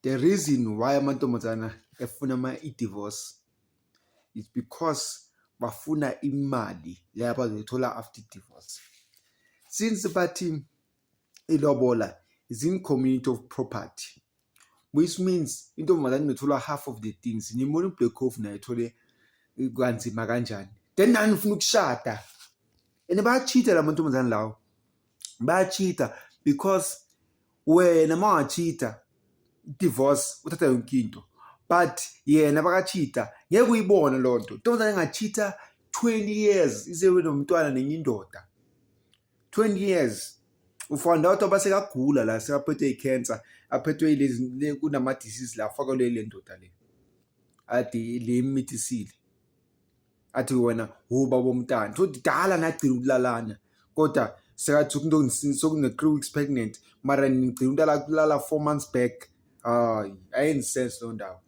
the reason why amantombazana efuna i-divorce is because bafuna imali le abazoyithola after divorce. Since bathi ilobola is in community of property, which means intombazane inothola half of the things. Nimona uBlack Hawk naye ethole kanzima kanjani. Then nani ufuna ukushada. And bayachita la mantombazane lawo. Bayachita because wena mawachita divorce uthatha yonke into. But yena bakachita ngeke uyibone lo nto. Intombazane engachita 20 years isewe nomntwana nenye indoda. 20 years. Ufanda out abasekagula la sekaphethwe icancer, aphethwe ilezi kunama disease la fakelwe le ndoda le. Ati le imithisile. Athi wena ubaba bomntana. So dala nagcina ukulalana. Kodwa sekathi umuntu sokune 3 weeks pregnant, mara ngicina ukulala 4 months back. Ayenzi sense lo ndawo.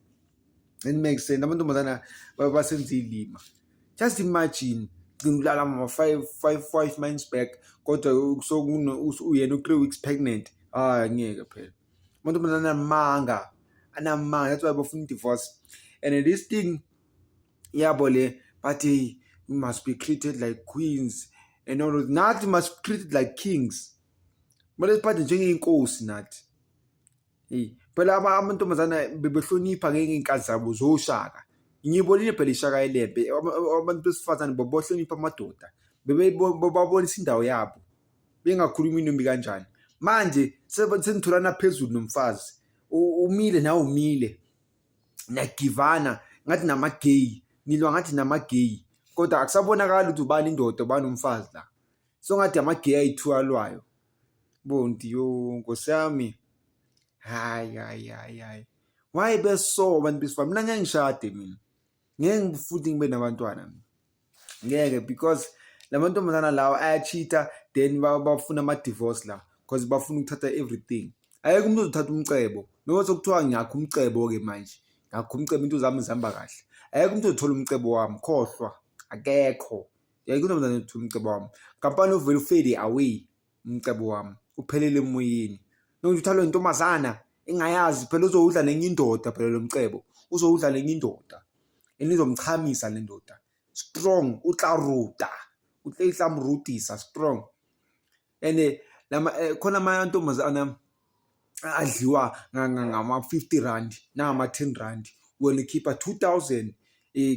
It makes sense. Amantombazana basenza ilima. Just imagine ukulala mama 5 months back kodwa uyena 3 weeks pregnant. Ngeke phela. Amantombazana anamanga. That's why bafuna divorce. And this thing yabo le but you must be treated like queens and all of not must be treated like kings. But let's part njengeinkosi nathi. Phela amantombazana bebehlonipha ngeinkazi zabo zoshaka. Ngiyibonile phela ishaka elembe abantu besifazane bobohlonipha amadoda. Babonisa indawo yabo. Bengakhuluma inombi kanjani. Manje senitholana phezulu nomfazi. Umile nawe umile. Nagivana ngathi nama-gay. Nilwa ngathi nama-gay. Kodwa akusabonakala ukuthi ubani indoda ubani umfazi la. So ngathi ama-gay ayi-2 alwayo. Bonti yo Nkosi yami. Hayi. Why beso abantu besifazane? Mina ngeke ngishade mina. Ngeke futhi ngibe nabantwana. Ngeke because lamantombazana lawa ayachita then bafuna ama-divorce la because bafuna ukuthatha everything. Ayeke umuntu uzothatha umcebo. Noma sokuthiwa ngiyakho umcebo ke manje. Ngakho umcebo into zami zihamba kahle. Ayeke umuntu uzothola umcebo wami khohlwa. Akekho. Ayeke umuntu uzothola umcebo wami. Kampani uvele ufade away umcebo wami. Uphelele emoyeni. Noma uthalo intombazana engayazi phela uzowudla nenye indoda phela lo mcebo. Uzowudla nenye indoda. Enizomchamisa le ndoda. Strong utlaruta. Utlamrutisa strong. And khona amantombazana adliwa ngama 50 rand nangama 10 rand. Wena khipha 2000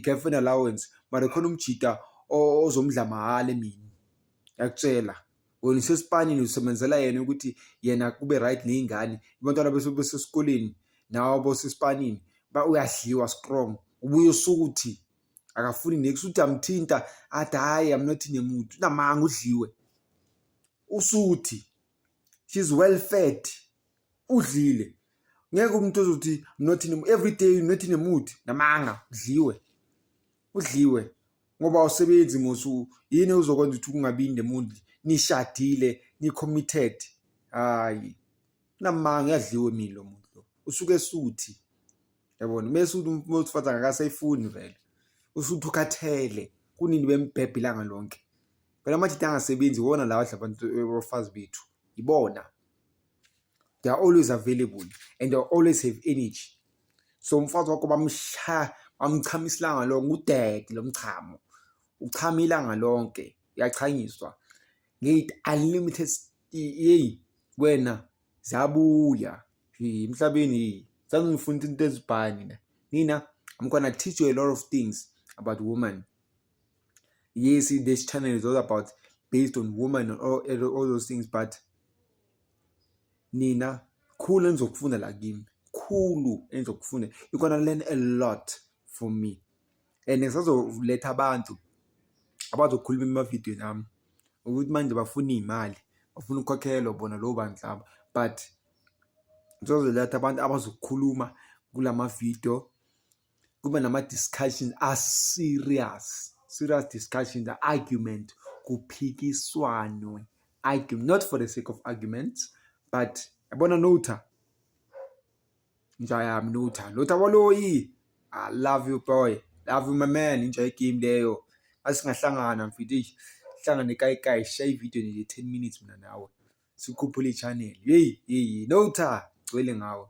girlfriend allowance mara khona umjita ozomdla mahala emini. Yakutshela wena usespanini usebenzela yena ukuthi yena kube right nezingane. Abantwana besesikoleni nawo bosespanini uyadliwa strong. Ubuye usukuthi akafuni next uthi amthinta athi hayi I'm not in a mood. Namanga udliwe. Usuthi she's well fed. Udlile. Ngeke umuntu ozothi not in every day not in a mood. Namanga udliwe. Ngoba usebenzi mosu yini uzokwenza ukuthi kungabi in the mood. Nishadile, ni committed. Hayi. Namanga yadliwe mina lo muntu lo. Usuke esuthi. Yabona mase umuntu ofatha akasayifuni vele. Usuthi ukhathele kunini bembhebhe ilanga lonke. Phela amathi angasebenzi wona lawa abantu abafazi bethu. Ibona. They are always available and they always have energy. So umfazi wakho bamchamisa ilanga lonke udede lo mchamo. Uchama ilanga lonke uyachanyiswa. Ngate unlimited wena zabuya emhlabeni sangifunda into ezibhani nina. I'm gonna teach you a lot of things about women. Yes, this channel is all about based on women and all those things, but Nina, cool enzokufunda la kimi. Cool enzokufunda. You're gonna learn a lot from me. And ngisazoletha abantu abazokhuluma emavideo nami ukuthi manje bafuna imali, bafuna ukukhokhela bona lo bandlaba, but ngizoletha abantu abazokhuluma kulama video. Kuba nama discussions are serious discussions, the argument kuphikiswanwe, argument not for the sake of arguments, but yabona notha njaya notha waloyi. I love you boy, love you my man, enjoy game leyo. Asingahlangana mfethu hlangane kai share video nje 10 minutes mina nawe sikhuphule channel. Hey notha gcwele ngawe.